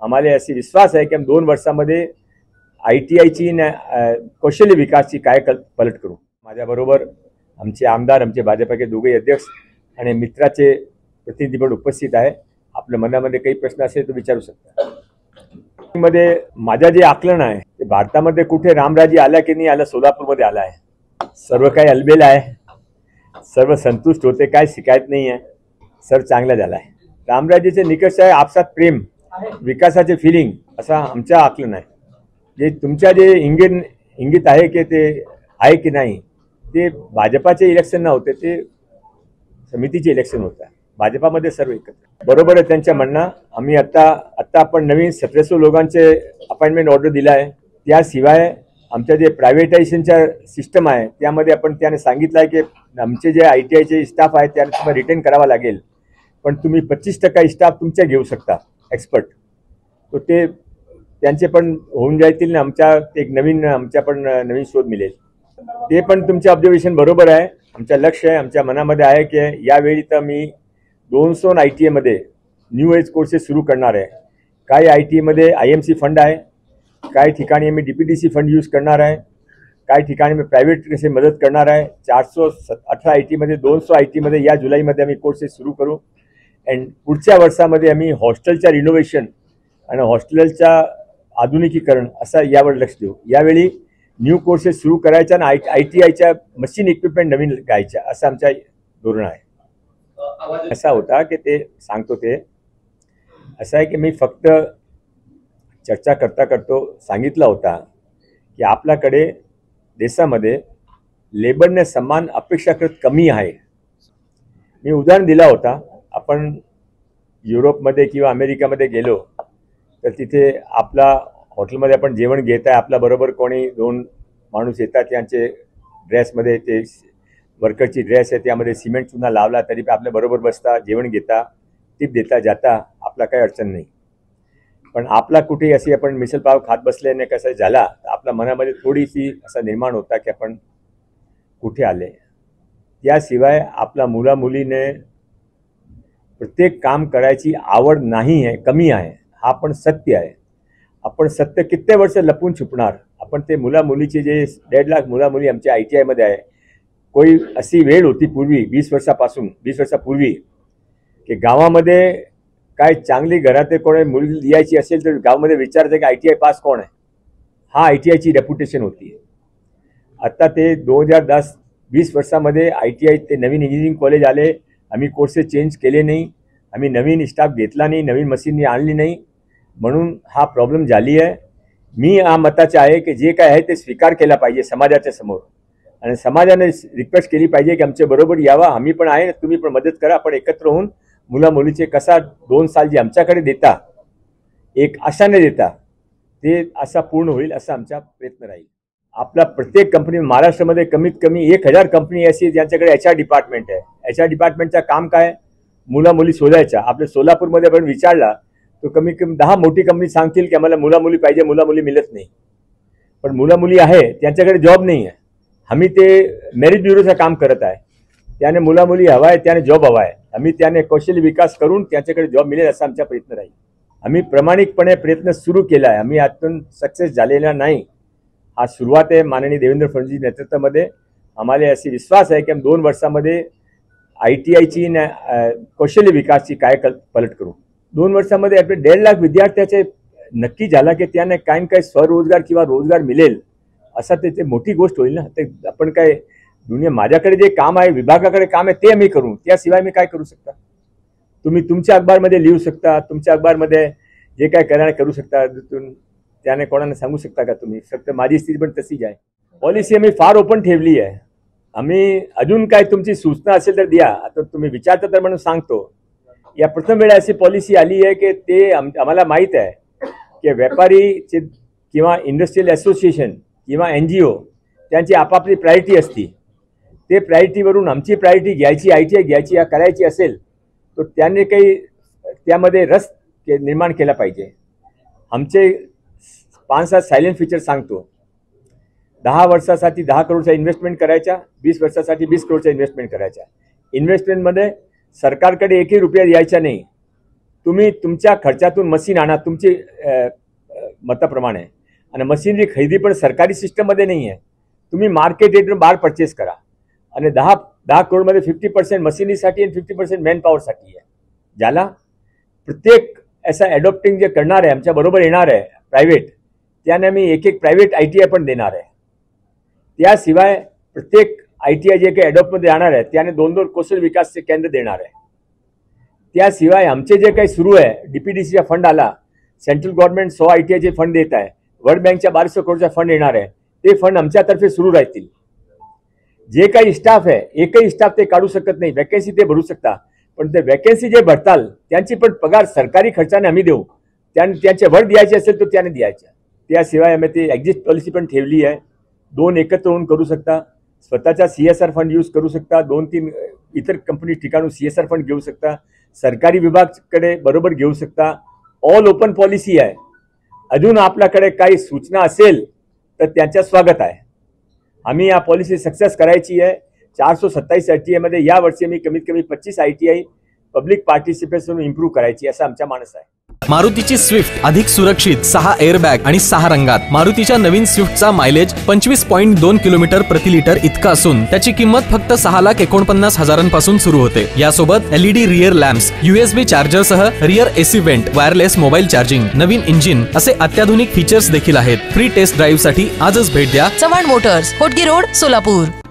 आम्हाला असे विश्वास आहे की आम्ही 2 वर्षामध्ये ITIची कौशल्य विकासची काय पलट करू। माझ्याबरोबर आमचे आमदार, आमचे भाजपाचे दोघे अध्यक्ष आणि मित्राचे प्रतिनिधी पण उपस्थित आहे। आपल्या मनामध्ये काही प्रश्न असेल तर विचारू शकता। मध्ये माझा जे आकलन आहे ते भारतामध्ये कुठे रामराज्य आला की नाही आला, सोलापूरमध्ये आला आहे। सर्व काही अलबेल आहे, सर्व संतुष्ट होते, काय शिकायत नाही आहे, सर्व चांगला झाला आहे। रामराज्याचे निकष आहे आपसात प्रेम, विकासाचे फिलिंग, असा आमचा आकलन आहे। जे तुमच्या जे इंगित आहे की ते आहे की नाही, ते भाजपाचे इलेक्शन नव्हते, ते समितीचे इलेक्शन होतं। भाजपामध्ये सर्व एकत्र बरोबर आहे त्यांच्या म्हणणं। आम्ही आता आपण नवीन 1700 लोकांचे अपॉइंटमेंट ऑर्डर दिला आहे। त्याशिवाय आमच्या जे प्रायव्हेटायझेशनच्या सिस्टम आहे त्यामध्ये आपण त्याने सांगितलं आहे की आमचे जे ITIचे स्टाफ आहे त्यांना तुम्हाला रिटेन करावा लागेल, पण तुम्ही 25% स्टाफ तुमच्या घेऊ शकता एक्सपर्ट, तो ते त्यांचे पण होऊन जातील। आमच्या एक नवीन शोध मिळेल। ते पण तुमचे ऑब्झर्वेशन बरोबर आहे। आमचं लक्ष आहे, आमच्या मनामध्ये आहे की यावेळी तर मी 200 ITIमध्ये न्यू एज कोर्सेस सुरू करणार आहे। काही ITIमध्ये IMC फंड आहे, काही ठिकाणी मी DPTC फंड यूज करणार आहे, काही ठिकाणी मी प्रायव्हेट कसे मदत करणार आहे। 418 ITIमध्ये 200 ITIमध्ये या जुलैमध्ये आम्ही कोर्सेस सुरू करू। अँड पुढच्या वर्षामध्ये आम्ही हॉस्टेलच्या रिनोव्हेशन आणि हॉस्टेलच्या आधुनिकीकरण असा यावर लक्ष देऊ। यावेळी न्यू कोर्सेस सुरू करायच्या आणि ITIच्या मशीन इक्विपमेंट नवीन घ्यायच्या, असं आमच्या धोरण आहे। असा होता की ते सांगतो ते असं आहे की मी फक्त चर्चा करतो सांगितलं होता की आपल्याकडे देशामध्ये लेबरने समान अपेक्षाकृत कमी आहे। मी उदाहरण दिला होता, आपण युरोपमध्ये किंवा अमेरिकामध्ये गेलो तर तिथे आपला हॉटेलमध्ये आपण जेवण घेत आहे, आपल्याबरोबर कोणी 2 माणूस येतात, त्यांचे ड्रेसमध्ये ते वर्करची ड्रेस आहे त्यामध्ये सिमेंट चुना लावला तरी आपल्याबरोबर बसता, जेवण घेता, टिप देता जाता, आपला काही अडचण नाही। पण आपला कुठे अशी आपण मिसल पाव खात बसल्याने कसं झाला तर आपल्या मनामध्ये थोडीशी असा निर्माण होता की आपण कुठे आले। त्याशिवाय आपल्या मुलामुलीने प्रत्येक काम करायची आवड नाही आहे, कमी आहे, हा पण सत्य आहे। आपण सत्य किती वर्ष लपून छुपणार। आपण ते मुलामुलीचे जे 1.5 लाख मुलामुली आमच्या ITIमध्ये आहे, कोई अशी वेळ होती पूर्वी 20 वर्षापूर्वी की गावामध्ये काय चांगली घरात कोणी मुलगी यायची असेल तर गावामध्ये विचारते की ITI पास कोण आहे, हा ITIची रेप्युटेशन होती। आता ते 2010-20 वर्षामध्ये ITI ते नवीन इंजिनिअरिंग कॉलेज आले, आम्ही कोर्सेस चेंज केले नाही, आम्ही नवीन स्टाफ घेतला नाही, नवीन मशीनरी आणली नाही, म्हणून हा प्रॉब्लेम झाली आहे। मी या मताचे आहे की जे काय आहे ते स्वीकार केला पाहिजे समाजाच्या समोर, आणि समाजाने रिक्वेस्ट केली पाहिजे की आमच्या बरोबर यावा, आम्ही पण आहे, तुम्ही पण मदत करा, आपण एकत्र होऊन मुलामुलीचे कसा 2 साल जे आमच्याकडे देता, एक आशाने देता, ते असा पूर्ण होईल असा आमचा प्रयत्न राहील। आपला प्रत्येक कंपनी महाराष्ट्रामध्ये कमीत कमी 1000 कंपनी अशी ज्यांच्याकडे HR डिपार्टमेंट आहे। HR डिपार्टमेंटचं काम काय, मुलामुली शोधायच्या। आपल्या सोलापूरमध्ये आपण विचारला तो कमीत कमी 10 मोठी कंपनी सांगतील की आम्हाला मुलामुली पाहिजे, मुलामुली मिळत नाही, पण मुलामुली आहे त्यांच्याकडे जॉब नाही आहे। आम्ही ते मेरिट ब्युरोचं काम करत आहे, त्याने मुलामुली हवा आहे, त्याने जॉब हवा आहे, आम्ही त्याने कौशल्य विकास करून त्यांच्याकडे जॉब मिळेल असा आमचा प्रयत्न राहील। आम्ही प्रामाणिकपणे प्रयत्न सुरू केला आहे, आम्ही यातून सक्सेस झालेला नाही। हा सुरुवात आहे माननीय देवेंद्र फडणवीस नेतृत्वामध्ये। आम्हाला अशी विश्वास आहे की आम्ही 2 वर्षामध्ये ITIची कौशल्य विकासची काय पलट करू। 2 वर्षामध्ये आपले 1.5 लाख विद्यार्थ्याचे नक्की झाला की त्याने काही स्वरोजगार किंवा रोजगार मिळेल, असा ते मोठी गोष्ट होईल ना। ते आपण काय दुनिया, माझ्याकडे जे काम आहे, विभागाकडे काम आहे, ते आम्ही करू, त्याशिवाय मी काय करू शकता। तुम्ही तुमच्या अखबारमध्ये लिहू शकता, तुमच्या अखबारमध्ये जे काय करू शकता, त्याने कोणाला सांगू शकता का तुम्ही। फक्त माझी स्थिती पण तशीच आहे। पॉलिसी आम्ही फार ओपन ठेवली आहे। आम्ही अजून काय तुमची सूचना असेल तर द्या, आता तुम्ही विचारता तर म्हणून सांगतो। या प्रथम वेळा अशी पॉलिसी आली आहे की ते आम्हाला माहीत आहे की व्यापारीचे किंवा इंडस्ट्रियल असोसिएशन किंवा NGO त्यांची आपापली प्रायोरिटी असते, ते प्रायोरिटीवरून आमची प्रायोरिटी घ्यायची, ITI घ्यायची या करायची असेल तर त्यांनी काही त्यामध्ये रस निर्माण केला पाहिजे। आमचे 5-7 सायलेंट फीचर सांगतो। 10 वर्षासाठी 10 करोडचा इन्व्हेस्टमेंट करायचा, 20 वर्षासाठी 20 करोडचा इन्व्हेस्टमेंट करायचा। इन्व्हेस्टमेंटमध्ये सरकारकडे 1ही रुपया यायचा नाही, तुम्ही तुमच्या खर्चातून मशीन आणा तुमची मताप्रमाणे, आणि मशीनरी खरेदी पण सरकारी सिस्टममध्ये नाही आहे. तुम्ही मार्केट रेटून बाहेर परचेस करा, आणि 10 करोडमध्ये 50% मशिनरीसाठी आणि 50% मॅन पॉवरसाठी आहे. ज्याला प्रत्येक असं ॲडॉप्टिंग जे करणार आहे, आमच्या बरोबर येणार आहे प्रायव्हेट, त्याने आम्ही एक प्रायव्हेट ITI पण देणार आहे. त्याशिवाय प्रत्येक ITI जे काही ॲडॉप्टमध्ये येणार आहे त्याने 2 कौशल्य विकासचे केंद्र देणार आहे. त्याशिवाय आमचे जे काही सुरू आहे, DPDCचा फंड आला, सेंट्रल गव्हर्नमेंट 100 ITIचे फंड देत आहे, वर्ल्ड बँकच्या 1200 करोडचा फंड येणार आहे. ते फंड आमच्यातर्फे सुरू राहतील. जे काही स्टाफ आहे, एकही स्टाफ ते काढू शकत नाही, वॅकन्सी ते भरू शकता, पण ते वॅकन्सी जे भरताल त्यांची पण पगार सरकारी खर्चाने आम्ही देऊ. त्यांचे वर द्यायचे असेल तर त्याने द्यायचे. त्याशिवाय आम्ही ते एक्झिट पॉलिसी पण ठेवली आहे. 2 एकत्र होऊन करू शकता, स्वतःचा CSR फंड यूज करू शकता, 2-3 इतर कंपनी ठिकाणून CSR फंड घेऊ शकता, सरकारी विभागाकडे बरोबर घेऊ शकता. ऑल ओपन पॉलिसी आहे. अजून आपल्याकडे काही सूचना असेल तर त्यांचं स्वागत आहे. आम्ही या पॉलिसी सक्सेस करायची आहे. 427 ITI मध्ये या वर्षी मी कमीत कमी 25 ITI पब्लिक पार्टिसिपेशन इम्प्रूव्ह करायची असा आमचा मानस आहे. मारुतीची स्विफ्ट अधिक सुरक्षित, 6 एअरबॅग आणि 6 रंगात. मारुतीच्या नवीन स्विफ्टचा मायलेज 25.2 किलोमीटर प्रति लिटर इतका असून त्याची किंमत फक्त 6,49,000 पासून सुरू होते. यासोबत LED rear lamps, USB charger सह rear AC vent, wireless mobile charging, नवीन इंजिन असे अत्याधुनिक फीचर्स देखील आहेत. फ्री टेस्ट ड्राईव्ह साठी आजच भेट द्या चव्हाण मोटर्स, होटगी रोड, सोलापूर.